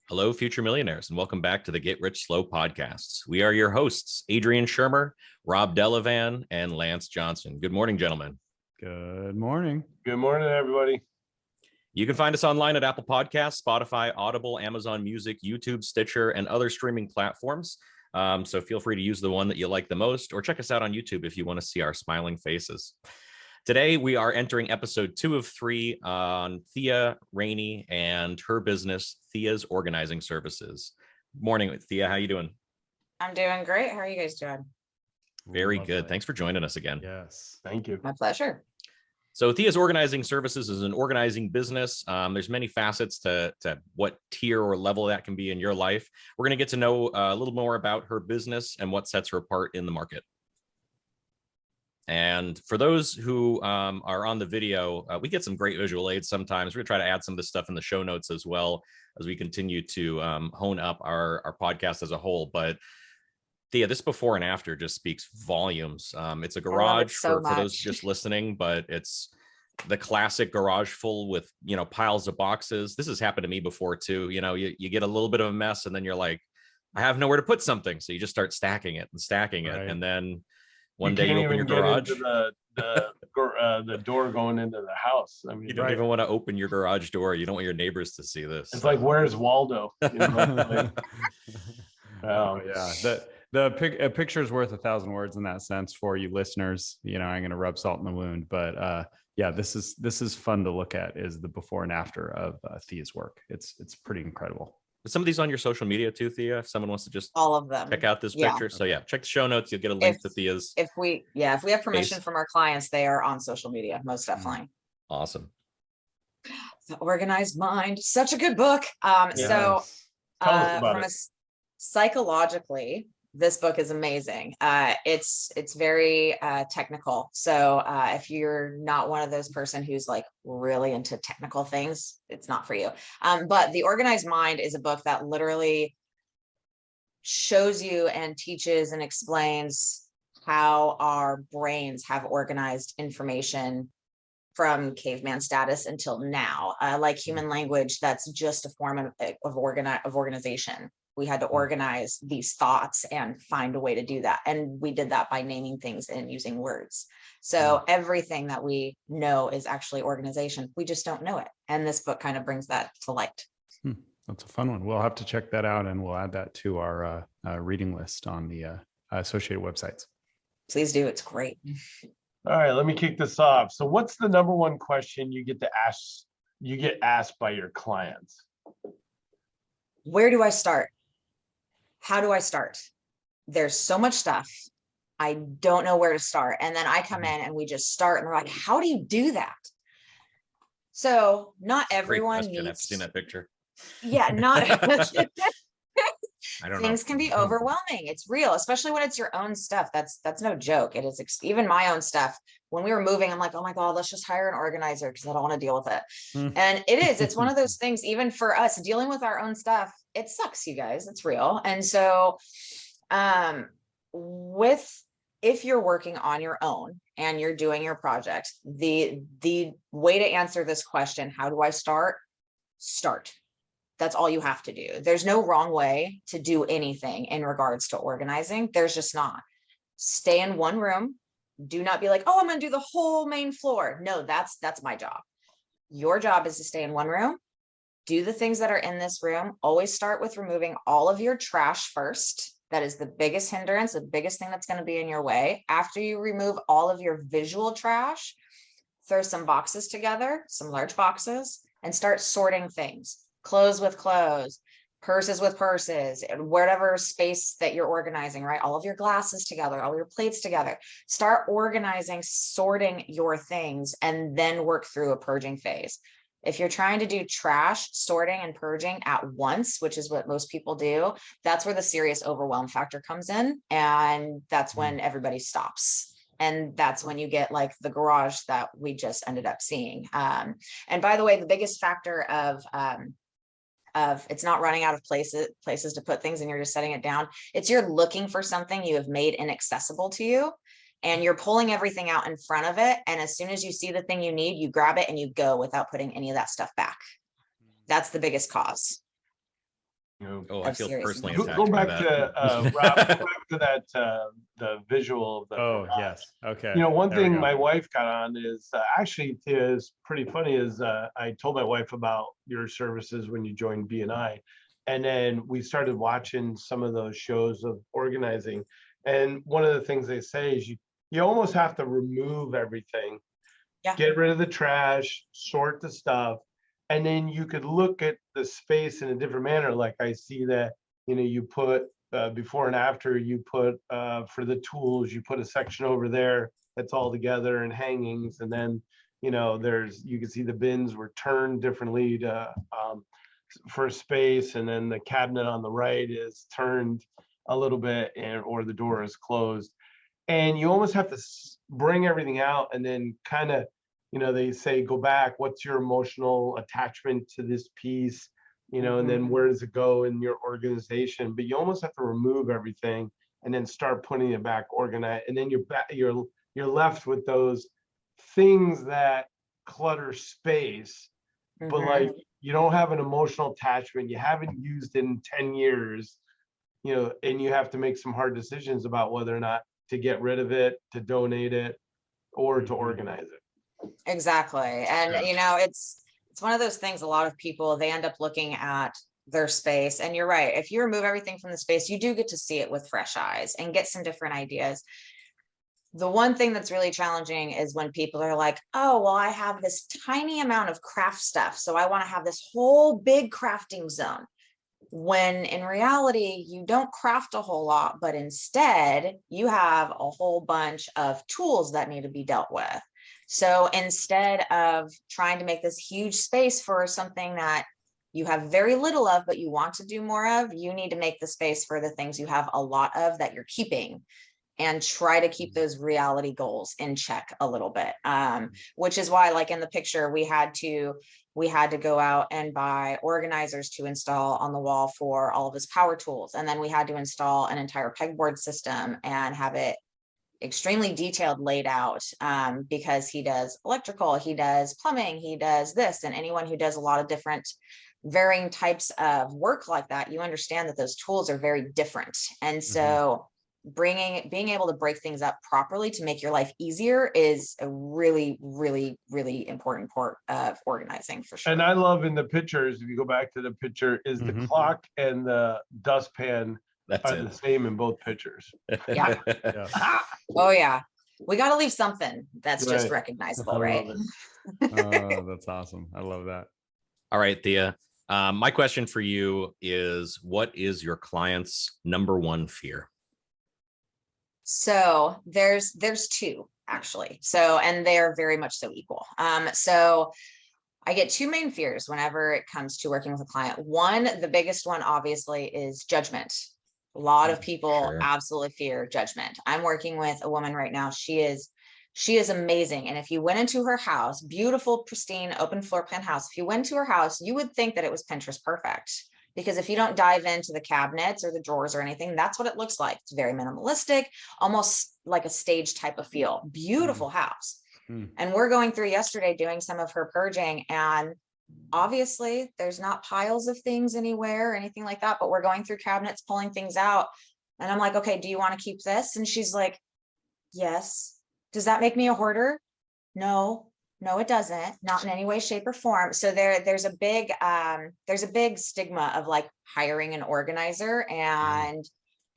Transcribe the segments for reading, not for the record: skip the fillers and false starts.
Hello, future millionaires, and welcome back to the Get Rich Slow podcasts. We are your hosts, Adrian Shermer, Rob Delavan, and Lance Johnson. Good morning, gentlemen. Good morning. Good morning, everybody. You can find us online at Apple Podcasts, Spotify, Audible, Amazon Music, YouTube, Stitcher, and other streaming platforms. So feel free to use the one that you like the most, or check us out on YouTube if you want to see our smiling faces. Today, we are entering episode 2 of 3 on Thea Ranney and her business, Thea's Organizing Services. Morning, Thea. How you doing? I'm doing great. How are you guys doing? Very good. Thanks for joining us again. Yes. Thank you. My pleasure. So Thea's Organizing Services is an organizing business. There's many facets to what tier or level that can be in your life. We're going to get to know a little more about her business and what sets her apart in the market. And for those who are on the video, we get some great visual aids sometimes. We're going to try to add some of this stuff in the show notes as well as we continue to hone up our podcast as a whole. But Thea, this before and after just speaks volumes. It's a garage for those just listening, but it's the classic garage full with, piles of boxes. This has happened to me before too. You get a little bit of a mess and then you're like, I have nowhere to put something. So you just start stacking it. And then one day you open your garage. The door going into the house. I mean, you don't even want to open your garage door. You don't want your neighbors to see this. It's like, where's Waldo? Yeah. A picture is worth 1,000 words in that sense for you listeners. I'm going to rub salt in the wound, but this is fun to look at, is the before and after of Thea's work. It's pretty incredible. Some of these on your social media too, Thea, if someone wants to just all of them check out this picture. So check the show notes. You'll get a link to Thea's. If we have permission from our clients, they are on social media, most definitely. Awesome. The Organized Mind, such a good book. So psychologically, this book is amazing. It's very technical. So if you're not one of those person who's like really into technical things, it's not for you. But The Organized Mind is a book that literally shows you and teaches and explains how our brains have organized information from caveman status until now. Like human language, that's just a form of organization. We had to organize these thoughts and find a way to do that. And we did that by naming things and using words. So everything that we know is actually organization. We just don't know it. And this book kind of brings that to light. That's a fun one. We'll have to check that out, and we'll add that to our reading list on the associated websites. Please do. It's great. All right, let me kick this off. So what's the number one question you get asked by your clients? Where do I start? How do I start? There's so much stuff. I don't know where to start. And then I come in and we just start and we're like, how do you do that? So not everyone needs. I've seen that picture. Yeah, not I don't things know. can be overwhelming. It's real, especially when it's your own stuff. That's no joke. It is even my own stuff. When we were moving, I'm like, oh my God, let's just hire an organizer because I don't want to deal with it. And it's one of those things, even for us dealing with our own stuff, it sucks, you guys. It's real. And so if you're working on your own and you're doing your project, the way to answer this question, how do I start? Start. That's all you have to do. There's no wrong way to do anything in regards to organizing. There's just not. Stay in one room. Do not be like, oh, I'm going to do the whole main floor. No, that's my job. Your job is to stay in one room. Do the things that are in this room. Always start with removing all of your trash first. That is the biggest hindrance, the biggest thing that's going to be in your way. After you remove all of your visual trash, throw some boxes together, some large boxes, and start sorting things. Clothes with clothes, purses with purses, whatever space that you're organizing, right? All of your glasses together, all your plates together. Start organizing, sorting your things, and then work through a purging phase. If you're trying to do trash, sorting, and purging at once, which is what most people do, that's where the serious overwhelm factor comes in. And that's when everybody stops. And that's when you get like the garage that we just ended up seeing. And by the way, the biggest factor of it's not running out of places to put things and you're just setting it down. It's you're looking for something you have made inaccessible to you and you're pulling everything out in front of it. And as soon as you see the thing you need, you grab it and you go without putting any of that stuff back. That's the biggest cause. You know, Oh, I Of feel serious personally go, attacked go by back that. to Rob, go back to that the visual of the Oh, garage. yes. Okay. You know, one There we thing go. my wife got on is actually is pretty funny is I told my wife about your services when you joined BNI, and then we started watching some of those shows of organizing. And one of the things they say is you almost have to remove everything, Yeah. get rid of the trash, sort the stuff, and then you could look at the space in a different manner. Like I see that, you know, you put before and after, you put for the tools, you put a section over there that's all together and hangings, and then, you know, you can see the bins were turned differently to for space, and then the cabinet on the right is turned a little bit, and or the door is closed, and you almost have to bring everything out and then kind of, you know, they say go back, what's your emotional attachment to this piece, you know, and then where does it go in your organization, but you almost have to remove everything and then start putting it back organized, and then you're left with those things that clutter space, but like you don't have an emotional attachment, you haven't used it in 10 years, you know, and you have to make some hard decisions about whether or not to get rid of it, to donate it, or to organize it. Exactly. And Yeah. you know, it's one of those things, a lot of people, they end up looking at their space, and you're right, if you remove everything from the space, you do get to see it with fresh eyes and get some different ideas. The one thing that's really challenging is when people are like, oh, well, I have this tiny amount of craft stuff, so I want to have this whole big crafting zone. When in reality, you don't craft a whole lot, but instead you have a whole bunch of tools that need to be dealt with. So instead of trying to make this huge space for something that you have very little of, but you want to do more of, you need to make the space for the things you have a lot of that you're keeping, and try to keep those reality goals in check a little bit. Which is why, like in the picture, we had to go out and buy organizers to install on the wall for all of his power tools. And then we had to install an entire pegboard system and have it extremely detailed laid out, because he does electrical, he does plumbing, he does this. And anyone who does a lot of different varying types of work like that, you understand that those tools are very different. And so being able to break things up properly to make your life easier is a really, really, really important part of organizing, for sure. And I love in the pictures, if you go back to the picture, is the clock and the dustpan That's are it. the same in both pictures. Yeah. Yeah. Oh yeah, we got to leave something that's just Right. recognizable, I right? love it. Oh, that's awesome. I love that. All right, Thea. My question for you is, what is your client's number one fear? So there's two, actually. So, and they're very much so equal. So I get two main fears whenever it comes to working with a client. One, the biggest one obviously is judgment. A lot of people absolutely fear judgment. I'm working with a woman right now. She is amazing. And if you went into her house, beautiful, pristine, open floor plan house, if you went to her house, you would think that it was Pinterest perfect. Because if you don't dive into the cabinets or the drawers or anything, that's what it looks like. It's very minimalistic, almost like a stage type of feel. Beautiful house. And we're going through yesterday doing some of her purging, and obviously there's not piles of things anywhere or anything like that, but we're going through cabinets, pulling things out. And I'm like, okay, do you want to keep this? And she's like, yes. Does that make me a hoarder? No, it doesn't. Not in any way, shape, or form. So there's a big stigma of like hiring an organizer and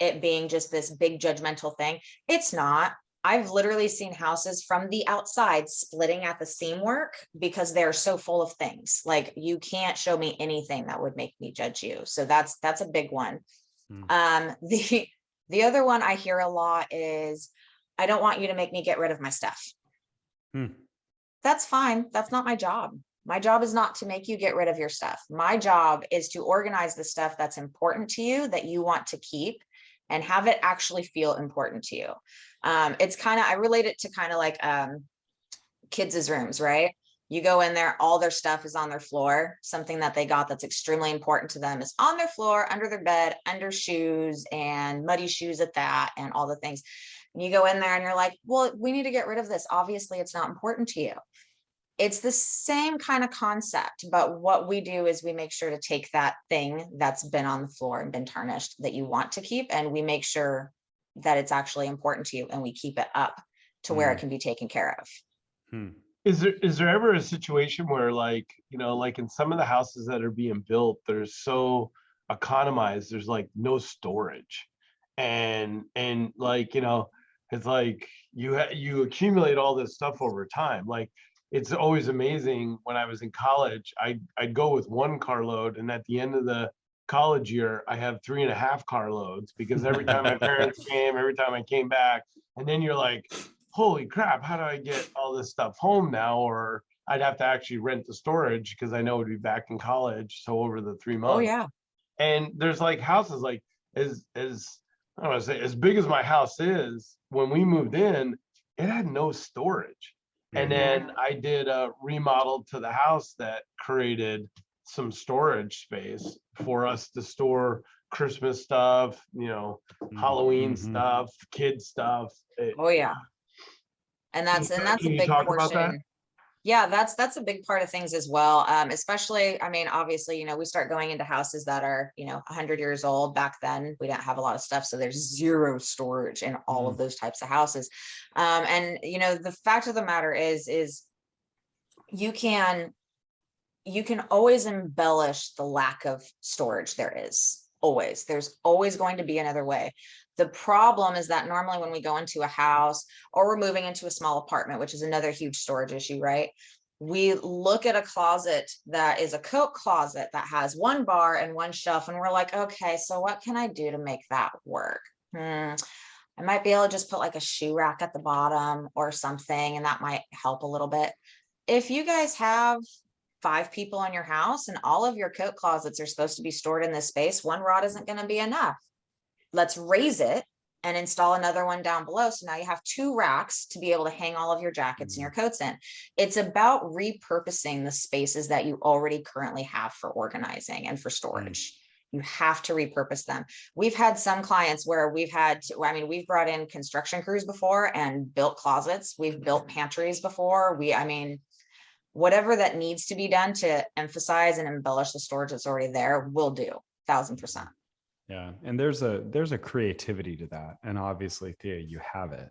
it being just this big judgmental thing. It's not. I've literally seen houses from the outside splitting at the seam work because they're so full of things. Like, you can't show me anything that would make me judge you. So that's a big one. The other one I hear a lot is, I don't want you to make me get rid of my stuff. That's fine. That's not my job. My job is not to make you get rid of your stuff. My job is to organize the stuff that's important to you, that you want to keep, and have it actually feel important to you. It's kind of, I relate it to kind of like kids' rooms, right? You go in there, all their stuff is on their floor. Something that they got that's extremely important to them is on their floor, under their bed, under shoes, and muddy shoes at that, and all the things. And you go in there and you're like, well, we need to get rid of this. Obviously, it's not important to you. It's the same kind of concept, but what we do is we make sure to take that thing that's been on the floor and been tarnished that you want to keep, and we make sure that it's actually important to you, and we keep it up to where it can be taken care of. Hmm. Is there ever a situation where, like, like in some of the houses that are being built, they're so economized, there's like no storage, and like, it's like you accumulate all this stuff over time. Like, it's always amazing. When I was in college, I'd go with 1 carload, and at the end of the college year, I have 3.5 carloads, because every time my parents came, every time I came back, and then you're like, holy crap, how do I get all this stuff home now? Or I'd have to actually rent the storage, because I know it'd be back in college. So over the 3 months. Oh yeah. And there's like houses like as I don't want to say as big as my house is. When we moved in, it had no storage. And then I did a remodel to the house that created some storage space for us to store Christmas stuff, Halloween stuff, kid stuff. Oh yeah. And that's a Can you big talk about that? portion. Yeah, that's a big part of things as well. Especially, I mean, obviously, we start going into houses that are, 100 years old. Back then, we didn't have a lot of stuff. So there's zero storage in all of those types of houses. And, the fact of the matter is you can always embellish the lack of storage there is. Always. There's always going to be another way. The problem is that normally when we go into a house, or we're moving into a small apartment, which is another huge storage issue, right? We look at a closet that is a coat closet that has 1 bar and 1 shelf, and we're like, okay, so what can I do to make that work? I might be able to just put like a shoe rack at the bottom or something, and that might help a little bit. If you guys have 5 people in your house and all of your coat closets are supposed to be stored in this space, 1 rod isn't going to be enough. Let's raise it and install another one down below. So now you have 2 racks to be able to hang all of your jackets and your coats in. It's about repurposing the spaces that you already currently have for organizing and for storage. You have to repurpose them. We've had some clients where we've brought in construction crews before and built closets. We've built pantries before. Whatever that needs to be done to emphasize and embellish the storage that's already there, we'll do 1,000%. Yeah. And there's a creativity to that. And obviously, Thea, you have it.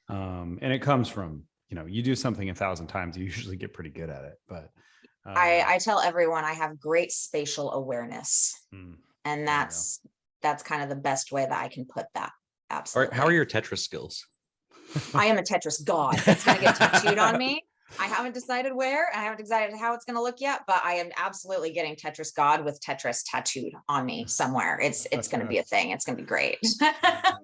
And it comes from, you do something 1,000 times, you usually get pretty good at it. But I tell everyone I have great spatial awareness. And that's kind of the best way that I can put that. Absolutely. How are your Tetris skills? I am a Tetris god. It's going to get tattooed on me. I haven't decided where, I haven't decided how it's going to look yet, but I am absolutely getting Tetris God with Tetris tattooed on me somewhere. It's going to be a thing. It's going to be great.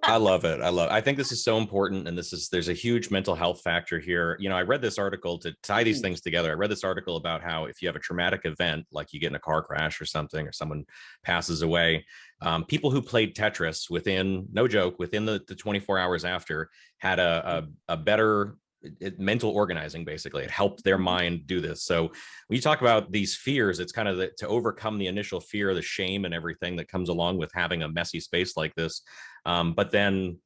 I love it. I think this is so important. And there's a huge mental health factor here. I read this article to tie these things together. I read this article about how if you have a traumatic event, like you get in a car crash or something, or someone passes away, people who played Tetris within the 24 hours after had a better mental organizing. Basically, it helped their mind do this. So when you talk about these fears, it's kind of to overcome the initial fear, the shame and everything that comes along with having a messy space like this. But then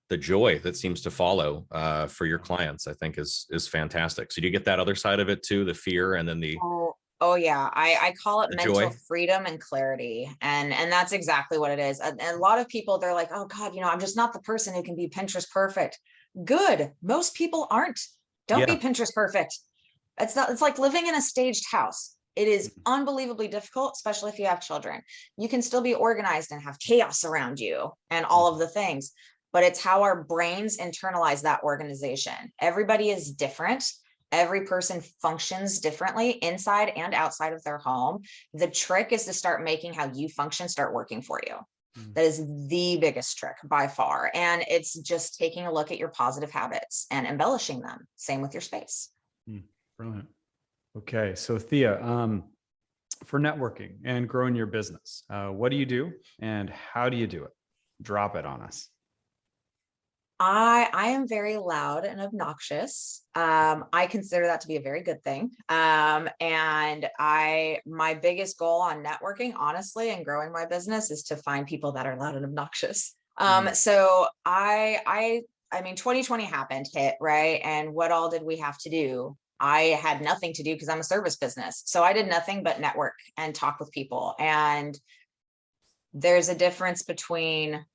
the joy that seems to follow for your clients, I think is fantastic. So do you get that other side of it too, the fear and then the Oh yeah, I call it mental joy, freedom and clarity, and that's exactly what it is. And a lot of people, they're like, oh God, I'm just not the person who can be Pinterest perfect. Good. Most people aren't. Don't be Pinterest perfect. It's like living in a staged house. It is unbelievably difficult, especially if you have children. You can still be organized and have chaos around you and all of the things, but it's how our brains internalize that organization. Everybody is different. Every person functions differently inside and outside of their home. The trick is to start making how you function start working for you. That is the biggest trick by far. And it's just taking a look at your positive habits and embellishing them. Same with your space. Brilliant. Okay. So Thea, for networking and growing your business, what do you do and how do you do it? Drop it on us. I am very loud and obnoxious. I consider that to be a very good thing. And my biggest goal on networking, honestly, and growing my business is to find people that are loud and obnoxious. So I mean, 2020 hit, right? And what all did we have to do I had nothing to do because I'm a service business. So I did nothing but network and talk with people. And there's a difference between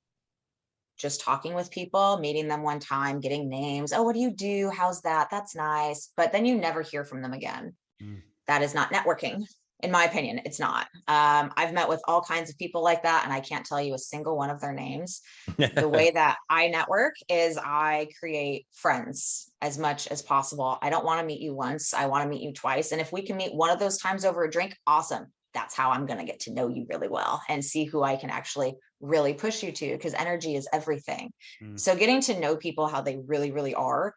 just talking with people, meeting them one time, getting names. Oh, what do you do? How's that? That's nice. But then you never hear from them again. That is not networking. In my opinion, it's not. I've met with all kinds of people like that, and I can't tell you a single one of their names. The way that I network is I create friends as much as possible. I don't want to meet you once. I want to meet you twice. And if we can meet one of those times over a drink, awesome. That's how I'm going to get to know you really well and see who I can actually really push you to, because energy is everything. So getting to know people how they really, really are,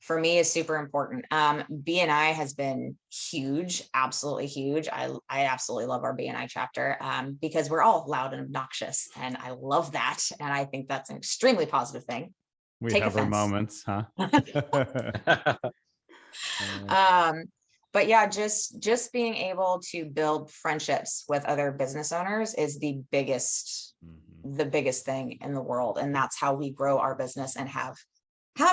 for me, is super important. BNI has been huge, absolutely huge. I absolutely love our BNI chapter because we're all loud and obnoxious, and I love that. And I think that's an extremely positive thing. We Take have offense. our moments, huh? But yeah, just being able to build friendships with other business owners is the biggest thing in the world. And that's how we grow our business and have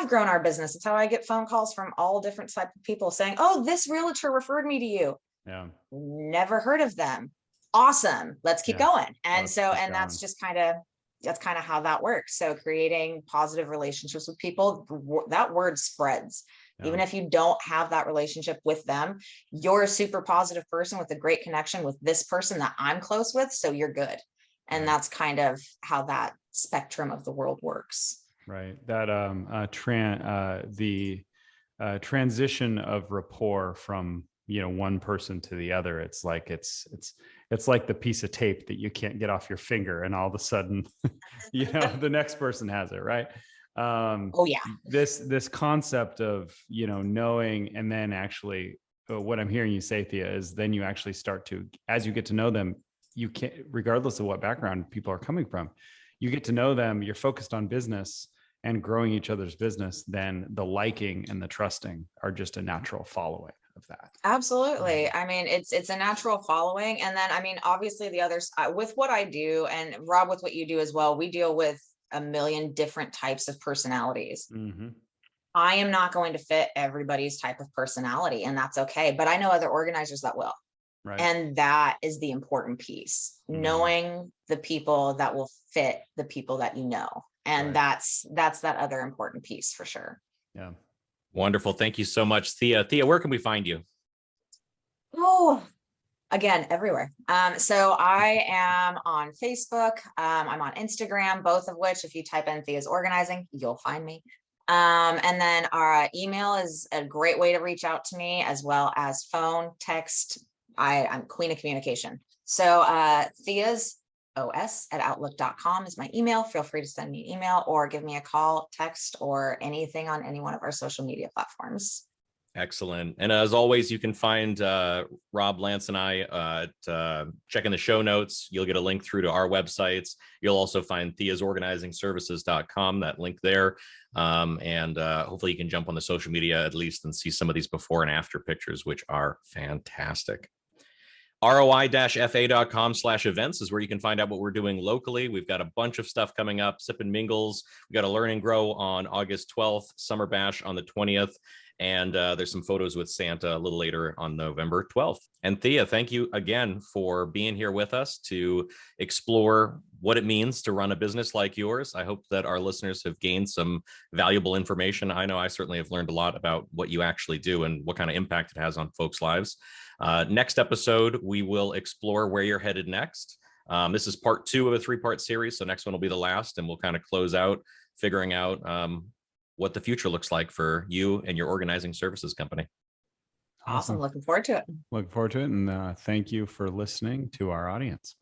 grown our business. It's how I get phone calls from all different types of people saying, oh, this realtor referred me to you. Yeah. Never heard of them. Awesome. Let's keep going. And Let's so, keep and going. that's kind of how that works. So creating positive relationships with people, that word spreads. Yeah. Even if you don't have that relationship with them, you're a super positive person with a great connection with this person that I'm close with. So you're good. And that's kind of how that spectrum of the world works. Right. That the transition of rapport from, one person to the other. It's like it's like the piece of tape that you can't get off your finger, and all of a sudden, the next person has it, right? Oh yeah. This concept of knowing, and then actually what I'm hearing you say, Thea, is then you actually start to, as you get to know them, you can't, regardless of what background people are coming from, you get to know them, you're focused on business and growing each other's business, then the liking and the trusting are just a natural following of that. Absolutely. I mean, it's a natural following. And then, I mean, obviously the others with what I do, and Rob, with what you do as well, we deal with a million different types of personalities. I am not going to fit everybody's type of personality, and that's okay. But I know other organizers that will. Right. And that is the important piece, knowing the people that will fit the people that you know. And that's that other important piece for sure. Yeah. Wonderful. Thank you so much, Thea. Thea, where can we find you? Oh, again, everywhere. So I am on Facebook. I'm on Instagram, both of which, if you type in Thea's Organizing, you'll find me. And then our email is a great way to reach out to me, as well as phone, text. I'm queen of communication. So theasos@outlook.com is my email. Feel free to send me an email or give me a call, text, or anything on any one of our social media platforms. Excellent. And as always, you can find Rob, Lance, and I check in the show notes. You'll get a link through to our websites. You'll also find theasorganizingservices.com, that link there. And hopefully you can jump on the social media at least and see some of these before and after pictures, which are fantastic. ROI-fa.com/events is where you can find out what we're doing locally. We've got a bunch of stuff coming up. Sip and Mingles. We've got a Learn and Grow on August 12th, Summer Bash on the 20th. And there's some photos with Santa a little later on November 12th. And Thea, thank you again for being here with us to explore what it means to run a business like yours. I hope that our listeners have gained some valuable information. I know I certainly have learned a lot about what you actually do and what kind of impact it has on folks' lives. Next episode, we will explore where you're headed next. This is part 2 of a 3-part series. So next one will be the last, and we'll kind of close out figuring out what the future looks like for you and your organizing services company. Awesome. Looking forward to it. Looking forward to it. And thank you for listening to our audience.